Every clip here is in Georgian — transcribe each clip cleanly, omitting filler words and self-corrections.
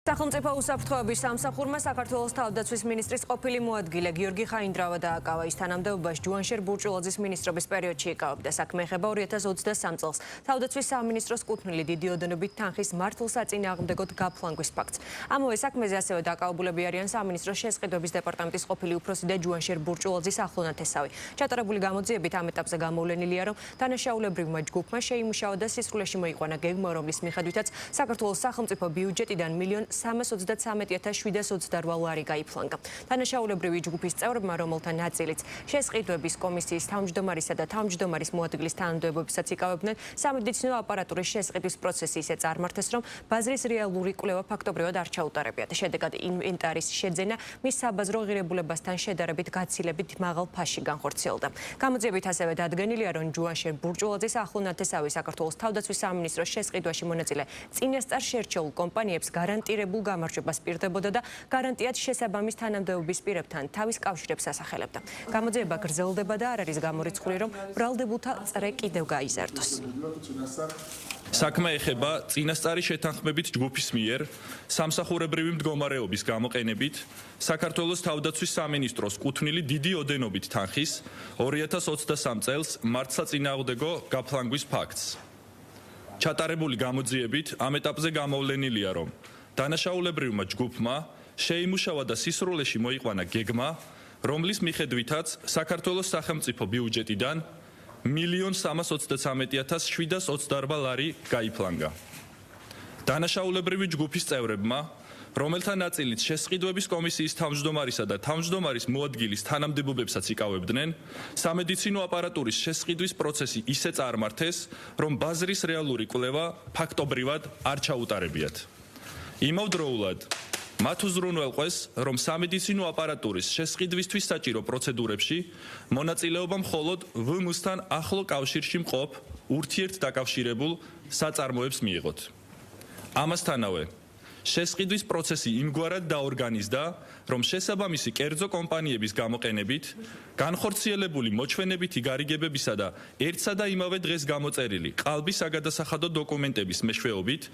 სახელმწიფო უსაფრთხოების სამსახურმა საქართველოს თავდაცვის მინისტრის ყოფილი მოადგილე გიორგი ხაინდრავა დააკავა. ის თანამდებობაში ჯუანშერ ბურჭულაძის მინისტრობის პერიოდში იკავებდა. საქმე ეხება 2023 წელს თავდაცვის სამინისტროს კუთვნილი დიდი ოდენობით თანხის მართლსაწინააღმდეგოდ გაფლანგვის ფაქტს. ამავე საქმეზე ასევე დაკავებულები არიან სამინისტროს შესყიდვების დეპარტამენტის ყოფილი უფროსი და ჯუანშერ ბურჭულაძის ახლონათესავი. ჩატარებული გამოძიებით ამ ეტაპზე გამოვლენილია, რომ დანაშაულებრივმა ჯგუფმა შეიმუშავა და სისრულეში მოიყვანა გეგმა, რომლის მიხედვითაც საქართველოს სახელმწიფო ბიუჯეტიდან 1,313,728 ლარი გაიფლანგა. დანაშაულებრივი ჯგუფის წევრებმა, რომელთა ნაწილიც შესყიდვების კომისიის თავმჯდომარისა და თავმჯდომარის მოადგილის თანამდებობებსაც იკავებდნენ, სამედიცინო აპარატურის შესყიდვის პროცესი ისე წარმართეს, რომ ბაზრის რეალური კვლევა ფაქტობრივად არ ჩაუტარებიათ. შედეგად ინვენტარის შეძენა მის საბაზრო ღირებულებასთან შედარებით გაცილებით მაღალ ფასში განხორციელდა. გამოძიებით ასევე დადგენილია, რომ ჯუანშერ ბურჭულაძის ახლონათესავი საქართველოს თავდაცვის სამინისტროს შესყიდვაში მონაწილე წინასწარ შერჩეულ კომპანიებს გარანტირებულ გამარჯვებას პირდებოდა და გარანტიად შესაბამის თანამდებობის პირებთან თავის კავშირებს ასახელებდა. გამოძიება გრძელდება და არ არის გამორიცხული, რომ ბრალდებულთა წრე კიდევ გაიზარდოს. საქმე ეხება წინასწარი შეთანხმებით ჯგუფის მიერ სამსახურებრივი მდგომარეობის გამოყენებით საქართველოს თავდაცვის სამინისტროს კუთვნილი დიდი ოდენობით თანხის 2023 წელს მართლსაწინააღმდეგო გაფლანგვის ფაქტს. ჩატარებული გამოძიებით ამ ეტაპზე გამოვლენილია, რომ დანაშაულებრივმა ჯგუფმა შეიმუშავა და სისრულეში მოიყვანა გეგმა, რომლის მიხედვითაც საქართველოს სახელმწიფო ბიუჯეტიდან 1,313,728 ლარი გაიფლანგა. დანაშაულებრივი ჯგუფის წევრებმა, რომელთა ნაწილიც შესყიდვების კომისიის თავმჯდომარისა და თავმჯდომარის მოადგილის თანამდებობებსაც იკავებდნენ, სამედიცინო აპარატურის შესყიდვის პროცესი ისე წარმართეს, რომ ბაზრის რეალური კვლევა ფაქტობრივად არ ჩაუტარებიათ. იმავდროულად მათ უზრუნველყვეს, რომ სამედიცინო აპარატურის შესყიდვისთვის საჭირო პროცედურებში მონაწილეობა მხოლოდ ვმ-სთან ახლო კავშირში მყოფ ურთიერთდაკავშირებულ საწარმოებს მიიღოთ. ამასთანავე შესყიდვის პროცესი იმგვარად დაორგანიზდა, რომ შესაბამისი კერძო კომპანიების გამოყენებით განხორციელებული მოჩვენებითი გარიგებებისა და ერთსა და იმავე დღეს გამოწერილი ყალბი საგადასახადო დოკუმენტების მეშვეობით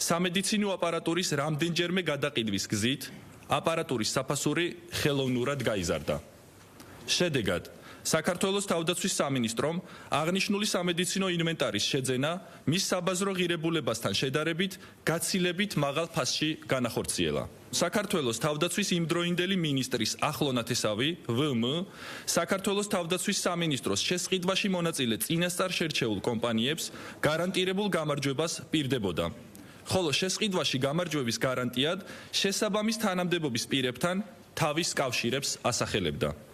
სამედიცინო აპარატურის რამდენჯერმე გადაყიდვის გზით აპარატურის საფასური ხელოვნურად გაიზარდა. შედეგად საქართველოს თავდაცვის სამინისტრომ აღნიშნული სამედიცინო ინვენტარის შეძენა მის საბაზრო ღირებულებასთან შედარებით გაცილებით მაღალ ფასში განახორციელა. საქართველოს თავდაცვის იმდროინდელი მინისტრის ახლონათესავი ვმ საქართველოს თავდაცვის სამინისტროს შესყიდვაში მონაწილე წინასწარ შერჩეულ კომპანიებს გარანტირებულ გამარჯვებას პირდებოდა. ხოლო შესყიდვაში გამარჯვების გარანტიად შესაბამის თანამდებობის პირებთან თავის კავშირებს ასახელებდა.